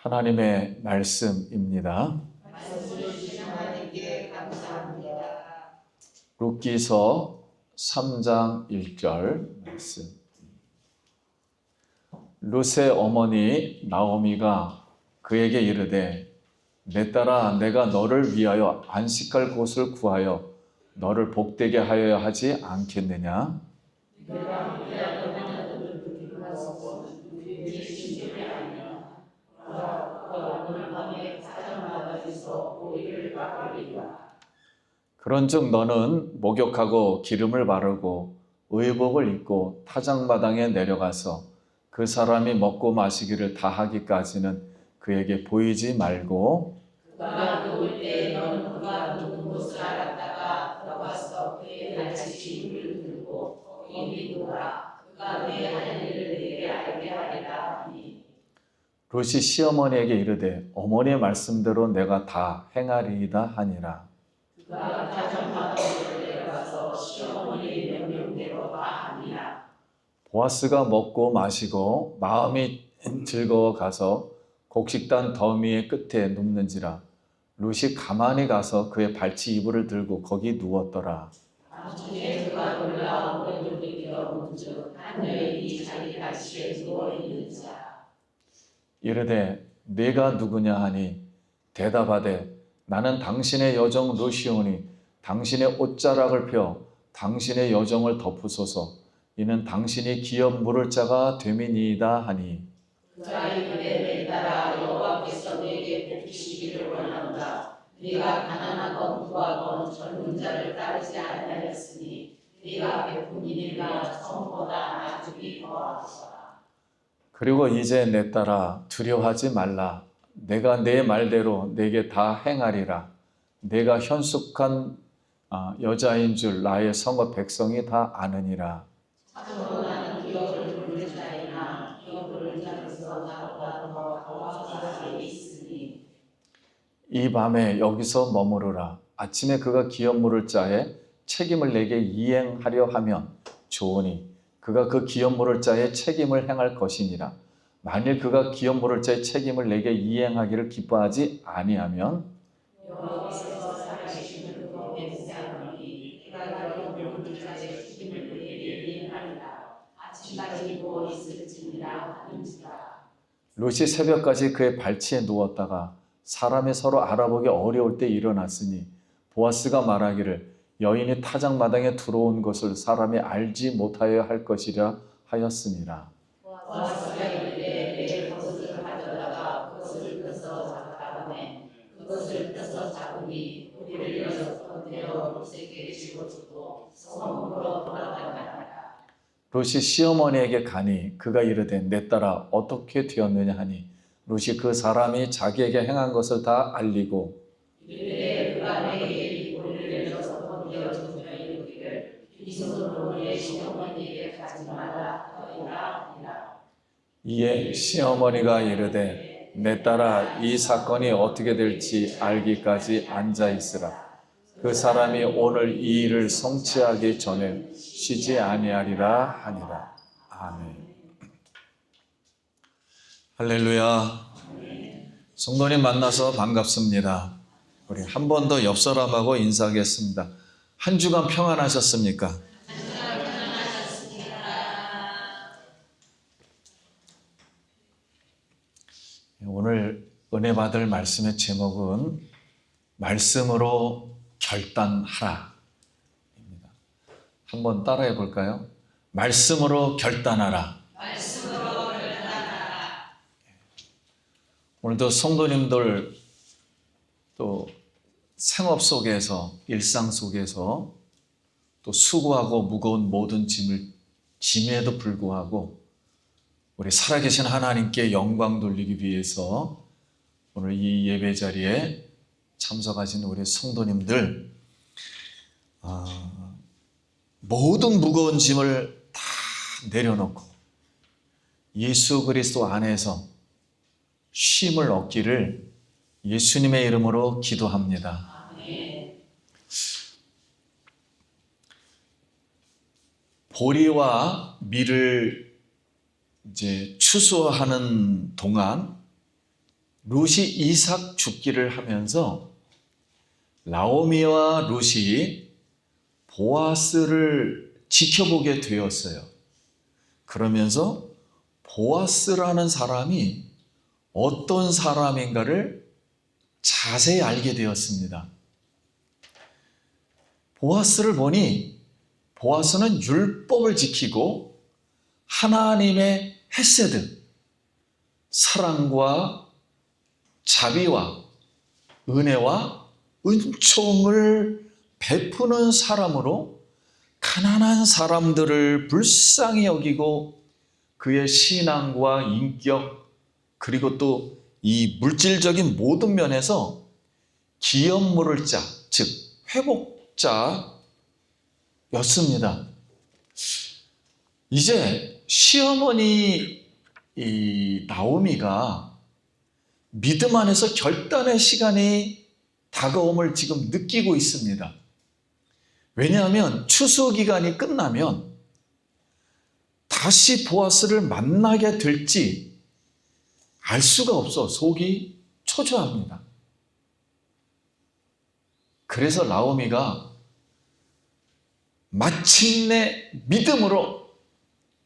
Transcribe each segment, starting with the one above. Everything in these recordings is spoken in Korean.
하나님의 말씀입니다. 말씀 주신 하나님께 감사합니다. 룻기서 3장 1절 말씀. 룻의 어머니 나오미가 그에게 이르되 내 딸아 내가 너를 위하여 안식할 곳을 구하여 너를 복되게 하여야 하지 않겠느냐? 내가 위하여 너를 부르고 우리의 신들이 아니라 오늘 밤에 사자마다에서 오이를 깎으리라. 그런즉 너는 목욕하고 기름을 바르고 의복을 입고 타작마당에 내려가서 그 사람이 먹고 마시기를 다 하기까지는 그에게 보이지 말고 그가 누울 때 너는 그가 누운 것을 알았다가 들어가서 그의 발치심을 들고 거기 누우라. 그가 내 할 일을 내게 알게 하리라 하니. 룻이 시어머니에게 이르되 어머니의 말씀대로 내가 다 행하리이다 하니라. 그가 타작마당으로 내려가서 시어머니의 명령대로 다 하니라. 보아스가 먹고 마시고 마음이 즐거워 가서 곡식단 더미의 끝에 눕는지라. 룻이 가만히 가서 그의 발치 이불을 들고 거기 누웠더라. 나중에 그가 놀라 오래 돌이켜 본즉 한 여인이 자기 발치에 누워 있는 자. 이르되 네가 누구냐 하니 대답하되 나는 당신의 여정 룻이오니 당신의 옷자락을 펴 당신의 여정을 덮으소서. 이는 당신이 기업 물을 자가 됨이니이다 하니. 그가 이르되 내 딸아 여호와께서 내게 복주시기를 원한다. 네가 가난하건 부하건 젊은 자를 따르지 아니하였으니 네가 베푼 일이나 성보다 나중이 더하소서. 그리고 이제 내 딸아 두려워하지 말라. 내가 내 말대로 내게 다 행하리라. 내가 현숙한 여자인 줄 나의 성읍 백성이 다 아느니라. 참으로 나는 기업을 부르는 자이나 기업을 부르는 자로서 나보다 더 도와줄 사람이 있으니. 이 밤에 여기서 머무르라. 아침에 그가 기업 물을 자의 책임을 내게 이행하려 하면 좋으니 그가 그 기업 물을 자의 책임을 행할 것이니라. 만일 그가 기업 물을 자의 책임을 내게 이행하기를 기뻐하지 아니하면 여호와께서 살아계시는 그 백성이 내가 기업 부르는 자의 책임을 내게 이행하리라. 아침까지 누워 있을지니라 하는지라. 룻이 새벽까지 그의 발치에 누웠다가 사람이 서로 알아보기 어려울 때 일어났으니 보아스가 말하기를 여인이 타작마당에 들어온 것을 사람이 알지 못하여 할 것이라 하였습니다. 보아스가 이르되 내 것을 가져다가 그것을 펴서 잡다음에 그것을 펴서 잡으니 우리를 여섯 번 되어 룻에게 집어주고 성읍으로 돌아가니라. 룻이 시어머니에게 가니 그가 이르되 내 딸아 어떻게 되었느냐 하니 룻이 그 사람이 자기에게 행한 것을 다 알리고 이르되 그가 내게 우리를 여섯 번 되어주며 이르기를 빈손으로 내 시어머니에게 가지 말라 하니라. 이에 시어머니가 이르되 내 딸아 이 사건이 어떻게 될지 알기까지 앉아 있으라. 그 사람이 오늘 이 일을 성취하기 전에 쉬지 아니하리라 하니라. 아멘. 할렐루야. 성도님 만나서 반갑습니다. 우리 한 번 더 옆 사람하고 인사하겠습니다. 한 주간 평안하셨습니까? 오늘 은혜 받을 말씀의 제목은 말씀으로 결단하라 입니다. 한번 따라해 볼까요? 말씀으로 결단하라. 말씀으로 결단하라. 오늘도 성도님들 또 생업 속에서 일상 속에서 또 수고하고 무거운 모든 짐에도 불구하고 우리 살아계신 하나님께 영광 돌리기 위해서 오늘 이 예배 자리에 참석하신 우리 성도님들 모든 무거운 짐을 다 내려놓고 예수 그리스도 안에서 쉼을 얻기를 예수님의 이름으로 기도합니다. 아멘. 보리와 밀을 이제 추수하는 동안 룻이 이삭 죽기를 하면서 나오미와 룻이 보아스를 지켜보게 되었어요. 그러면서 보아스라는 사람이 어떤 사람인가를 자세히 알게 되었습니다. 보아스를 보니 보아스는 율법을 지키고 하나님의 헤세드, 사랑과 자비와 은혜와 은총을 베푸는 사람으로 가난한 사람들을 불쌍히 여기고 그의 신앙과 인격 그리고 또 이 물질적인 모든 면에서 기업 물을 자, 즉 회복자였습니다. 이제 시어머니 이 나오미가 믿음 안에서 결단의 시간이 다가옴을 지금 느끼고 있습니다. 왜냐하면 추수 기간이 끝나면 다시 보아스를 만나게 될지 알 수가 없어 속이 초조합니다. 그래서 나오미가 마침내 믿음으로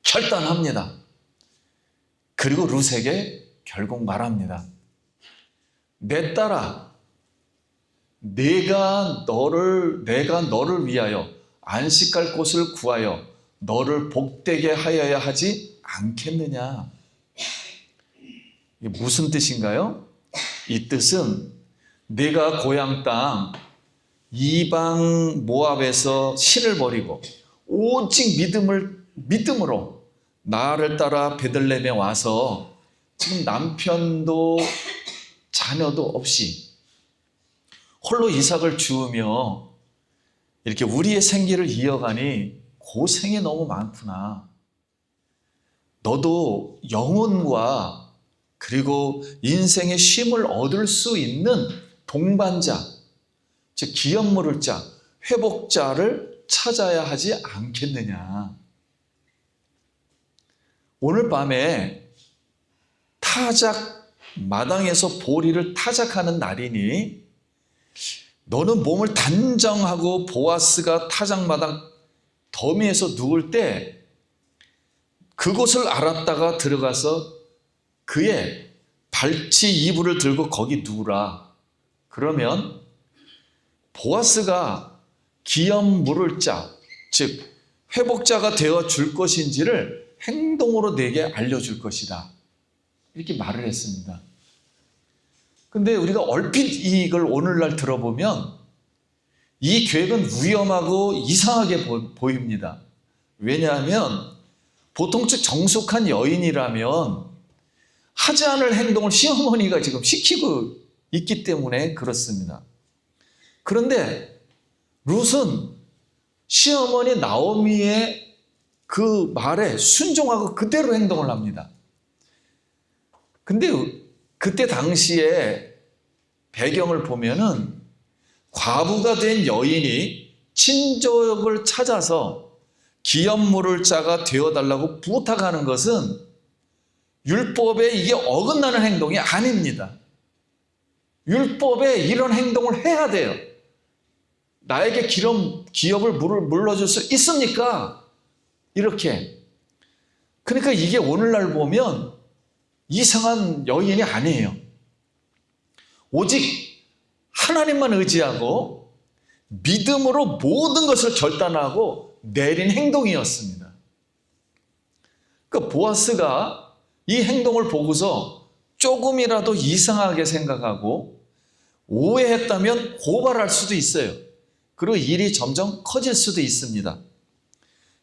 결단합니다. 그리고 룻에게 결국 말합니다. 내 딸아, 내가 너를 위하여 안식할 곳을 구하여 너를 복되게 하여야 하지 않겠느냐. 이게 무슨 뜻인가요? 이 뜻은 내가 고향 땅 이방 모압에서 신을 버리고 오직 믿음으로 나를 따라 베들레헴에 와서 지금 남편도 자녀도 없이 홀로 이삭을 주우며 이렇게 우리의 생계를 이어가니 고생이 너무 많구나. 너도 영혼과 그리고 인생의 쉼을 얻을 수 있는 동반자, 즉 기업 물을 자, 회복자를 찾아야 하지 않겠느냐. 오늘 밤에 타작 마당에서 보리를 타작하는 날이니 너는 몸을 단정하고 보아스가 타작마당 더미에서 누울 때 그곳을 알았다가 들어가서 그의 발치 이불을 들고 거기 누우라. 그러면 보아스가 기업 물을 자, 즉 회복자가 되어 줄 것인지를 행동으로 내게 알려줄 것이다. 이렇게 말을 했습니다. 근데 우리가 얼핏 이걸 오늘날 들어보면 이 계획은 위험하고 이상하게 보입니다. 왜냐하면 보통 정숙한 여인이라면 하지 않을 행동을 시어머니가 지금 시키고 있기 때문에 그렇습니다. 그런데 룻은 시어머니 나오미의 그 말에 순종하고 그대로 행동을 합니다. 근데 그때 당시에 배경을 보면은 과부가 된 여인이 친족을 찾아서 기업 물을 자가 되어달라고 부탁하는 것은 율법에 이게 어긋나는 행동이 아닙니다. 율법에 이런 행동을 해야 돼요. 나에게 기업을 물러줄 수 있습니까? 이렇게. 그러니까 이게 오늘날 보면 이상한 여인이 아니에요. 오직 하나님만 의지하고 믿음으로 모든 것을 결단하고 내린 행동이었습니다. 그 보아스가 이 행동을 보고서 조금이라도 이상하게 생각하고 오해했다면 고발할 수도 있어요. 그리고 일이 점점 커질 수도 있습니다.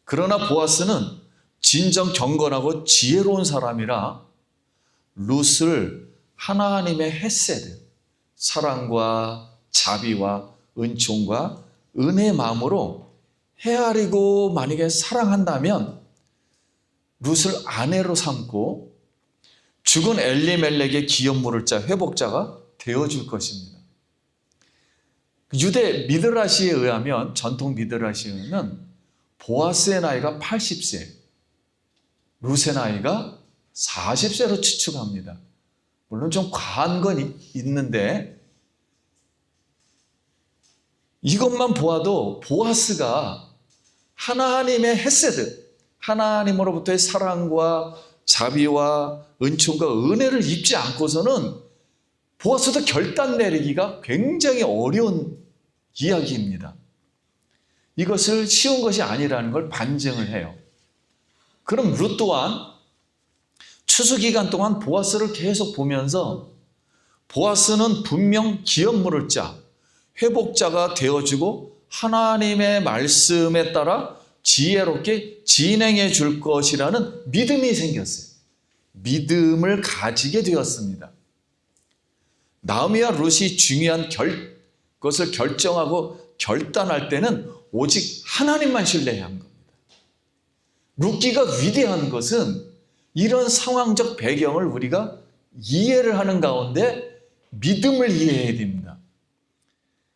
그러나 보아스는 진정 경건하고 지혜로운 사람이라 룻을 하나님의 헤세드, 사랑과 자비와 은총과 은혜의 마음으로 헤아리고 만약에 사랑한다면 룻을 아내로 삼고 죽은 엘리멜렉의 기업 물을 자 회복자가 되어줄 것입니다. 유대 미드라시에 의하면 전통 미드라시에는 보아스의 나이가 80세, 룻의 나이가 40세로 추측합니다. 물론 좀 과한 건 있는데 이것만 보아도 보아스가 하나님의 헤세드, 하나님으로부터의 사랑과 자비와 은총과 은혜를 입지 않고서는 보아스도 결단 내리기가 굉장히 어려운 이야기입니다. 이것을 쉬운 것이 아니라는 걸 반증을 해요. 그럼 룻 또한 추수기간 동안 보아스를 계속 보면서 보아스는 분명 기업 물을 자, 회복자가 되어주고 하나님의 말씀에 따라 지혜롭게 진행해 줄 것이라는 믿음이 생겼어요. 믿음을 가지게 되었습니다. 나오미와 룻이 중요한 것을 결정하고 결단할 때는 오직 하나님만 신뢰해야 한 겁니다. 룻기가 위대한 것은 이런 상황적 배경을 우리가 이해를 하는 가운데 믿음을 이해해야 됩니다.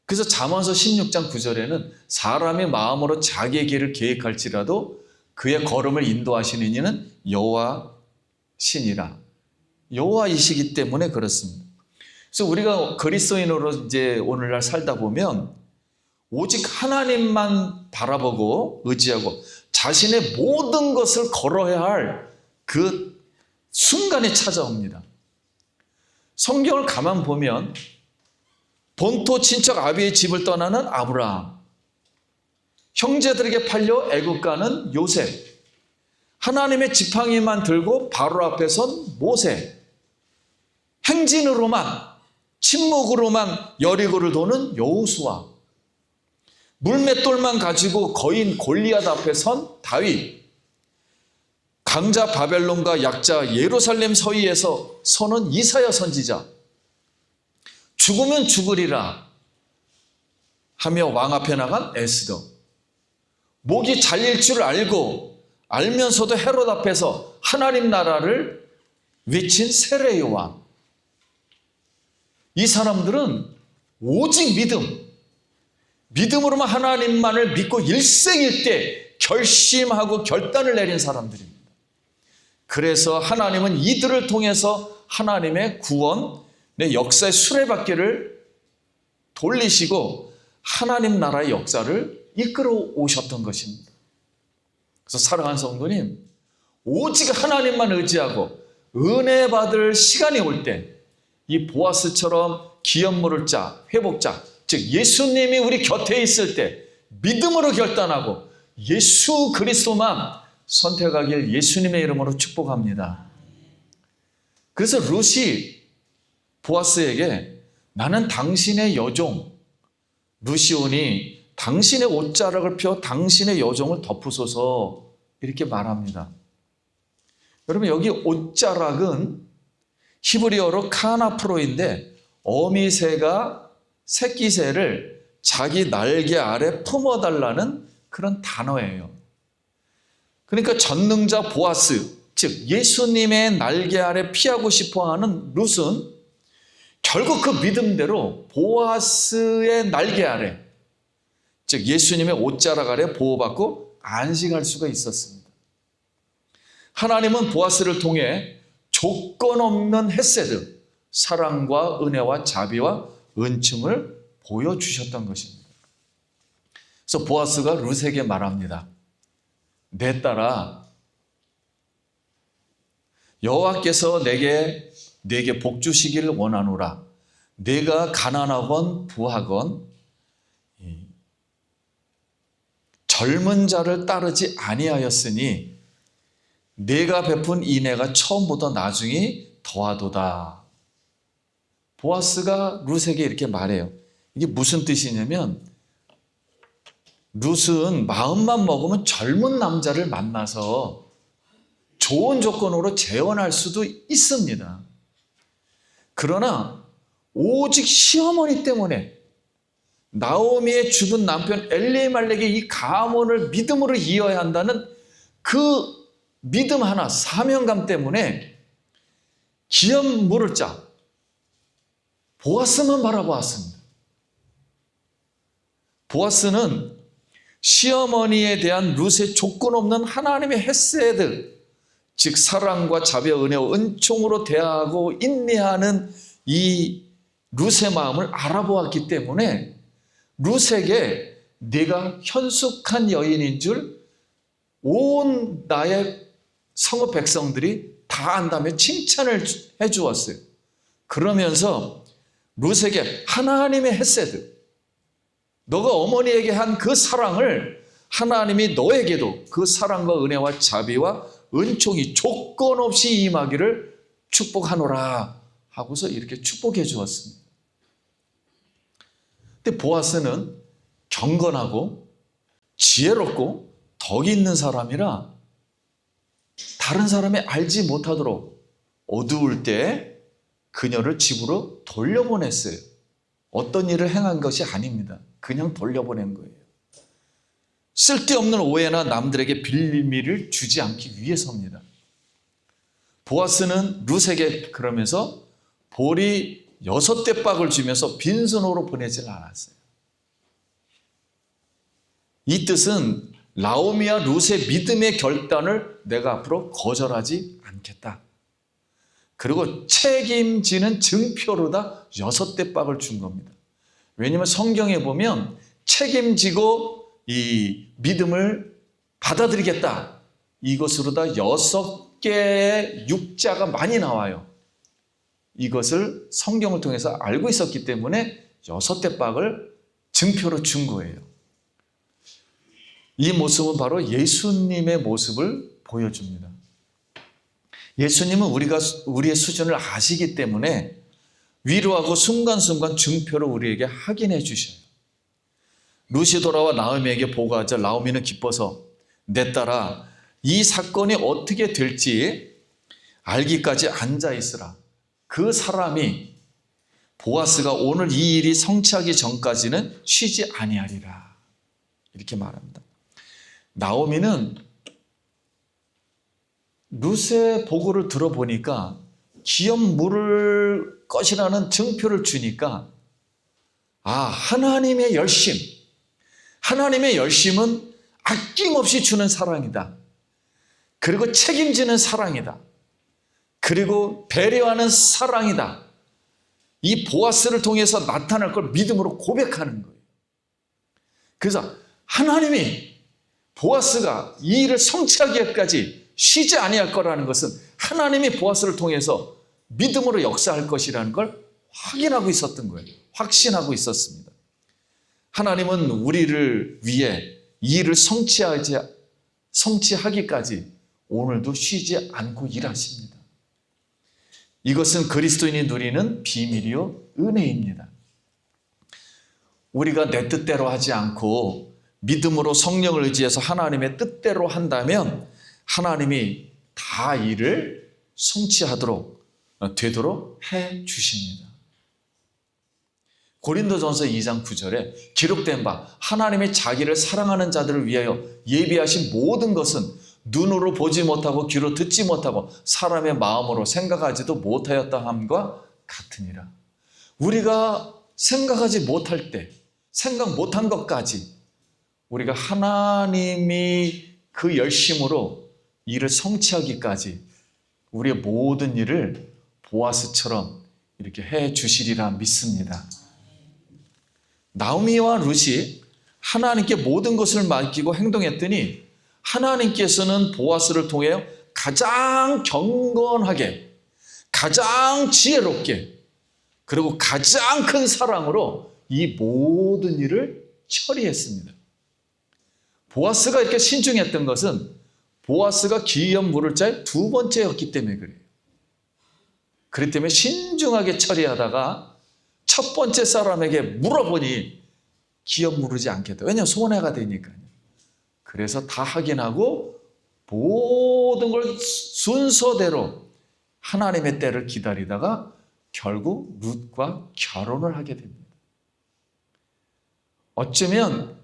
그래서 잠언서 16장 9절에는 사람의 마음으로 자기의 길을 계획할지라도 그의 걸음을 인도하시는 이는 여호와시니라. 여호와이시기 때문에 그렇습니다. 그래서 우리가 그리스도인으로 이제 오늘날 살다 보면 오직 하나님만 바라보고 의지하고 자신의 모든 것을 걸어야 할 그 순간이 찾아옵니다. 성경을 가만 보면 본토 친척 아비의 집을 떠나는 아브라함, 형제들에게 팔려 애굽 가는 요셉, 하나님의 지팡이만 들고 바로 앞에 선 모세, 행진으로만 침묵으로만 여리고를 도는 여호수아, 물맷돌만 가지고 거인 골리앗 앞에 선 다윗, 강자 바벨론과 약자 예루살렘 서위에서 서는 이사야 선지자, 죽으면 죽으리라 하며 왕 앞에 나간 에스더, 목이 잘릴 줄 알면서도 헤롯 앞에서 하나님 나라를 외친 세례 요한. 이 사람들은 오직 믿음으로만 하나님만을 믿고 일생일대 결심하고 결단을 내린 사람들입니다. 그래서 하나님은 이들을 통해서 하나님의 구원의 역사의 수레바퀴를 돌리시고 하나님 나라의 역사를 이끌어 오셨던 것입니다. 그래서 사랑하는 성도님, 오직 하나님만 의지하고 은혜 받을 시간이 올 때 이 보아스처럼 기업 물을 자, 회복자, 즉 예수님이 우리 곁에 있을 때 믿음으로 결단하고 예수 그리스도만 선택하길 예수님의 이름으로 축복합니다. 그래서 룻이 보아스에게 나는 당신의 여종, 룻이 오니 당신의 옷자락을 펴 당신의 여종을 덮으소서 이렇게 말합니다. 여러분 여기 옷자락은 히브리어로 카나프로인데 어미새가 새끼새를 자기 날개 아래 품어달라는 그런 단어예요. 그러니까 전능자 보아스, 즉 예수님의 날개 아래 피하고 싶어하는 룻은 결국 그 믿음대로 보아스의 날개 아래, 즉 예수님의 옷자락 아래 보호받고 안식할 수가 있었습니다. 하나님은 보아스를 통해 조건 없는 헤세드, 사랑과 은혜와 자비와 은총을 보여주셨던 것입니다. 그래서 보아스가 룻에게 말합니다. 내 딸아, 여호와께서 내게 복 주시기를 원하노라. 내가 가난하건 부하건 젊은 자를 따르지 아니하였으니 내가 베푼 인애가 처음보다 나중이 더하도다. 보아스가 룻에게 이렇게 말해요. 이게 무슨 뜻이냐면 룻은 마음만 먹으면 젊은 남자를 만나서 좋은 조건으로 재혼할 수도 있습니다. 그러나 오직 시어머니 때문에 나오미의 죽은 남편 엘리멜렉의 이 가문을 믿음으로 이어야 한다는 그 믿음 하나, 사명감 때문에 기업 물을 자 보아스만 바라보았습니다. 보아스는 시어머니에 대한 룻의 조건 없는 하나님의 헤세드, 즉 사랑과 자비와 은혜와 은총으로 대하고 인내하는 이 룻의 마음을 알아보았기 때문에 룻에게 네가 현숙한 여인인 줄 온 나의 성읍 백성들이 다 안다며 칭찬을 해 주었어요. 그러면서 룻에게 하나님의 헤세드, 너가 어머니에게 한 그 사랑을 하나님이 너에게도 그 사랑과 은혜와 자비와 은총이 조건 없이 임하기를 축복하노라 하고서 이렇게 축복해 주었습니다. 근데 보아스는 경건하고 지혜롭고 덕이 있는 사람이라 다른 사람이 알지 못하도록 어두울 때 그녀를 집으로 돌려보냈어요. 어떤 일을 행한 것이 아닙니다. 그냥 돌려보낸 거예요. 쓸데없는 오해나 남들에게 빌미를 주지 않기 위해서입니다. 보아스는 룻에게 그러면서 보리 6대박을 주면서 빈손으로 보내질 않았어요. 이 뜻은 나오미와 룻의 믿음의 결단을 내가 앞으로 거절하지 않겠다. 그리고 책임지는 증표로다 6대박을 준 겁니다. 왜냐하면 성경에 보면 책임지고 이 믿음을 받아들이겠다. 이것으로다 6개의 육자가 많이 나와요. 이것을 성경을 통해서 알고 있었기 때문에 6대박을 증표로 준 거예요. 이 모습은 바로 예수님의 모습을 보여줍니다. 예수님은 우리의 수준을 아시기 때문에 위로하고 순간순간 증표를 우리에게 확인해 주셔요. 룻이 돌아와 나오미에게 보고하자 나오미는 기뻐서 내 딸아 이 사건이 어떻게 될지 알기까지 앉아 있으라. 그 사람이 보아스가 오늘 이 일이 성취하기 전까지는 쉬지 아니하리라. 이렇게 말합니다. 나오미는 룻의 보고를 들어보니까 기업 물을 것이라는 증표를 주니까 하나님의 열심, 하나님의 열심은 아낌없이 주는 사랑이다. 그리고 책임지는 사랑이다. 그리고 배려하는 사랑이다. 이 보아스를 통해서 나타날 걸 믿음으로 고백하는 거예요. 그래서 하나님이 보아스가 이 일을 성취하기까지 쉬지 아니할 거라는 것은 하나님이 보아스를 통해서 믿음으로 역사할 것이라는 걸 확인하고 있었던 거예요. 확신하고 있었습니다. 하나님은 우리를 위해 이 일을 성취하기까지 오늘도 쉬지 않고 일하십니다. 이것은 그리스도인이 누리는 비밀이요 은혜입니다. 우리가 내 뜻대로 하지 않고 믿음으로 성령을 의지해서 하나님의 뜻대로 한다면 하나님이 다 일을 되도록 해 주십니다. 고린도전서 2장 9절에 기록된 바 하나님의 자기를 사랑하는 자들을 위하여 예비하신 모든 것은 눈으로 보지 못하고 귀로 듣지 못하고 사람의 마음으로 생각하지도 못하였다 함과 같으니라. 우리가 생각하지 못할 때, 생각 못한 것까지 우리가 하나님이 그 열심으로 일을 성취하기까지 우리의 모든 일을 보아스처럼 이렇게 해 주시리라 믿습니다. 나오미와 룻이 하나님께 모든 것을 맡기고 행동했더니 하나님께서는 보아스를 통해 가장 경건하게, 가장 지혜롭게, 그리고 가장 큰 사랑으로 이 모든 일을 처리했습니다. 보아스가 이렇게 신중했던 것은 보아스가 기업 물을 자의 2번째였기 때문에 그래요. 그렇기 때문에 신중하게 처리하다가 첫 번째 사람에게 물어보니 기업 물으지 않겠다. 왜냐하면 손해가 되니까요. 그래서 다 확인하고 모든 걸 순서대로 하나님의 때를 기다리다가 결국 룻과 결혼을 하게 됩니다. 어쩌면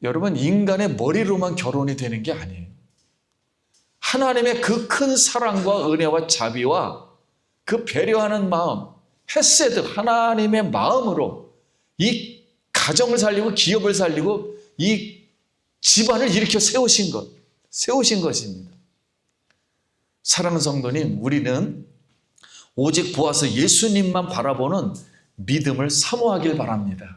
여러분 인간의 머리로만 결혼이 되는 게 아니에요. 하나님의 그 큰 사랑과 은혜와 자비와 그 배려하는 마음, 헤세드 하나님의 마음으로 이 가정을 살리고 기업을 살리고 이 집안을 일으켜 세우신 것입니다. 사랑하는 성도님, 우리는 오직 보아서 예수님만 바라보는 믿음을 사모하길 바랍니다.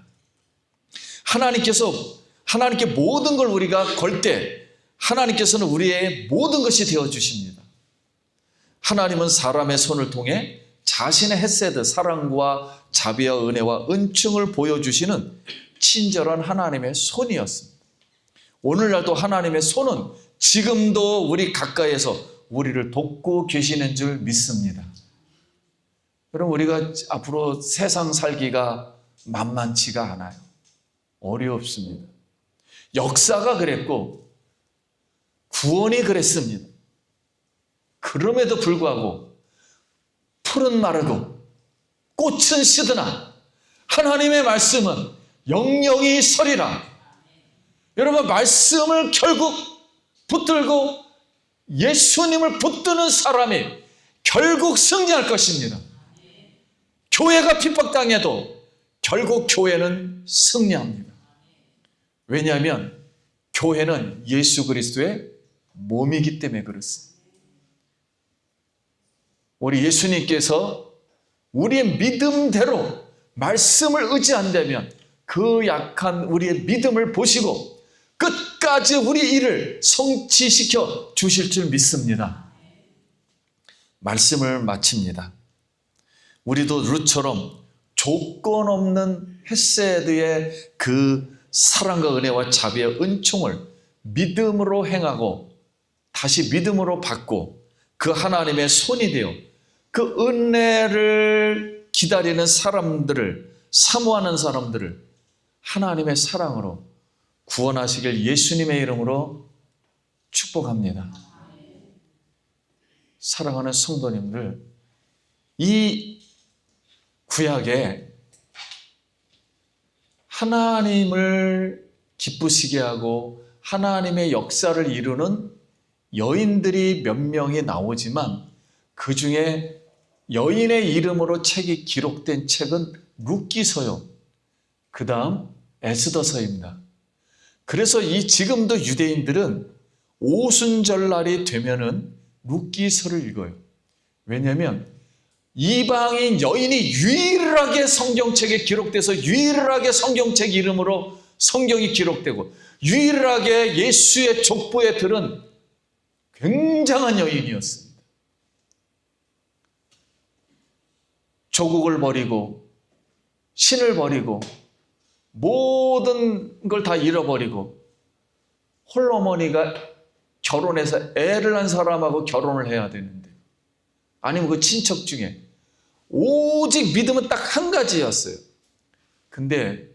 하나님께 모든 걸 우리가 걸 때 하나님께서는 우리의 모든 것이 되어주십니다. 하나님은 사람의 손을 통해 자신의 헤세드, 사랑과 자비와 은혜와 은총을 보여주시는 친절한 하나님의 손이었습니다. 오늘날도 하나님의 손은 지금도 우리 가까이에서 우리를 돕고 계시는 줄 믿습니다. 여러분, 우리가 앞으로 세상 살기가 만만치가 않아요. 어렵습니다. 역사가 그랬고 구원이 그랬습니다. 그럼에도 불구하고 풀은 마르고 꽃은 시드나 하나님의 말씀은 영영이 서리라. 여러분, 말씀을 결국 붙들고 예수님을 붙드는 사람이 결국 승리할 것입니다. 교회가 핍박당해도 결국 교회는 승리합니다. 왜냐하면 교회는 예수 그리스도의 몸이기 때문에 그렇습니다. 우리 예수님께서 우리의 믿음대로 말씀을 의지한다면 그 약한 우리의 믿음을 보시고 끝까지 우리 일을 성취시켜 주실 줄 믿습니다. 말씀을 마칩니다. 우리도 룻처럼 조건 없는 헤세드의 그 사랑과 은혜와 자비의 은총을 믿음으로 행하고 다시 믿음으로 받고 그 하나님의 손이 되어 그 은혜를 기다리는 사람들을, 사모하는 사람들을 하나님의 사랑으로 구원하시길 예수님의 이름으로 축복합니다. 사랑하는 성도님들, 이 구약에 하나님을 기쁘시게 하고 하나님의 역사를 이루는 여인들이 몇 명이 나오지만 그 중에 여인의 이름으로 책이 기록된 책은 룻기서요. 그 다음 에스더서입니다. 그래서 지금도 유대인들은 오순절날이 되면은 룻기서를 읽어요. 왜냐하면 이방인 여인이 유일하게 성경책에 기록돼서 유일하게 성경책 이름으로 성경이 기록되고 유일하게 예수의 족보에 들은 굉장한 여인이었습니다. 조국을 버리고 신을 버리고 모든 걸 다 잃어버리고 홀어머니가 결혼해서 애를 낳은 사람하고 결혼을 해야 되는데, 아니면 그 친척 중에 오직 믿음은 딱 한 가지였어요. 근데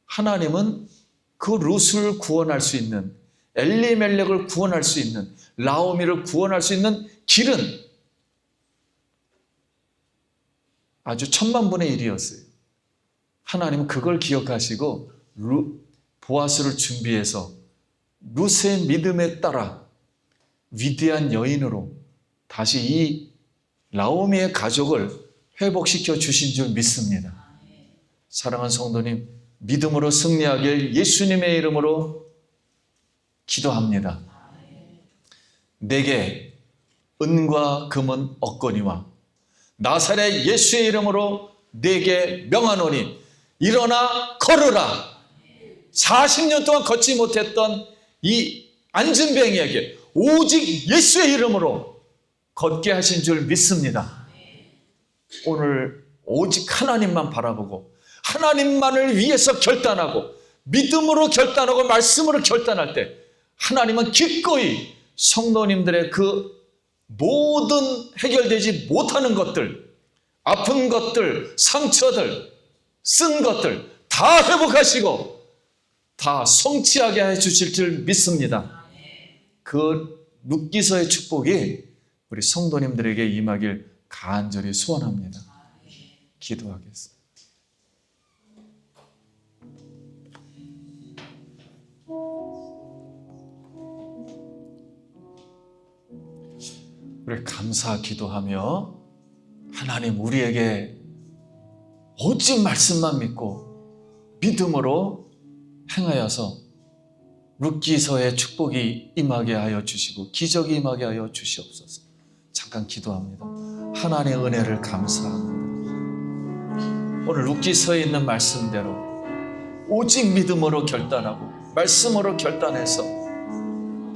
하나님은 그 룻을 구원할 수 있는, 엘리멜렉을 구원할 수 있는, 나오미를 구원할 수 있는 길은 아주 천만분의 1이었어요. 하나님은 그걸 기억하시고 보아스를 준비해서 룻의 믿음에 따라 위대한 여인으로 다시 이 나오미의 가족을 회복시켜 주신 줄 믿습니다. 사랑하는 성도님, 믿음으로 승리하길 예수님의 이름으로 기도합니다. 내게 은과 금은 없거니와 나사렛 예수의 이름으로 내게 명하노니 일어나 걸으라. 40년 동안 걷지 못했던 이 안진뱅이에게 오직 예수의 이름으로 걷게 하신 줄 믿습니다. 오늘 오직 하나님만 바라보고 하나님만을 위해서 결단하고 믿음으로 결단하고 말씀으로 결단할 때 하나님은 기꺼이 성도님들의 그 모든 해결되지 못하는 것들, 아픈 것들, 상처들, 쓴 것들 다 회복하시고 다 성취하게 해주실 줄 믿습니다. 그 룻기서의 축복이 우리 성도님들에게 임하길 간절히 소원합니다. 기도하겠습니다. 우리 감사 기도하며 하나님, 우리에게 오직 말씀만 믿고 믿음으로 행하여서 룻기서의 축복이 임하게 하여 주시고 기적이 임하게 하여 주시옵소서. 잠깐 기도합니다. 하나님의 은혜를 감사합니다. 오늘 룻기서에 있는 말씀대로 오직 믿음으로 결단하고 말씀으로 결단해서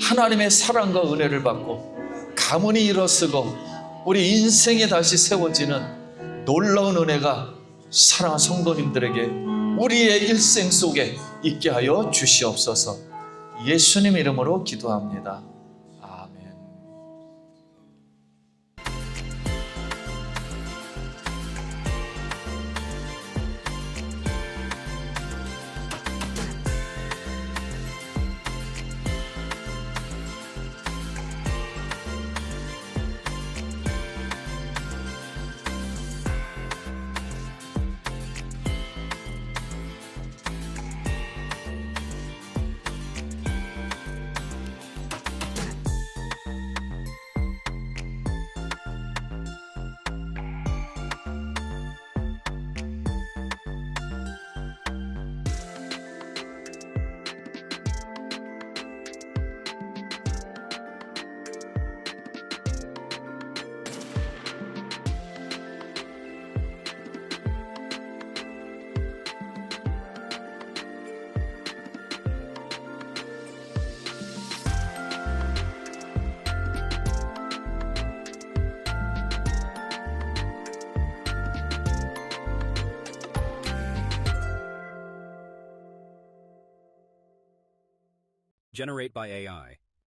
하나님의 사랑과 은혜를 받고 가문이 일어서고 우리 인생이 다시 세워지는 놀라운 은혜가 사랑하는 성도님들에게 우리의 일생 속에 있게 하여 주시옵소서. 예수님 이름으로 기도합니다. 아멘. Generate by AI.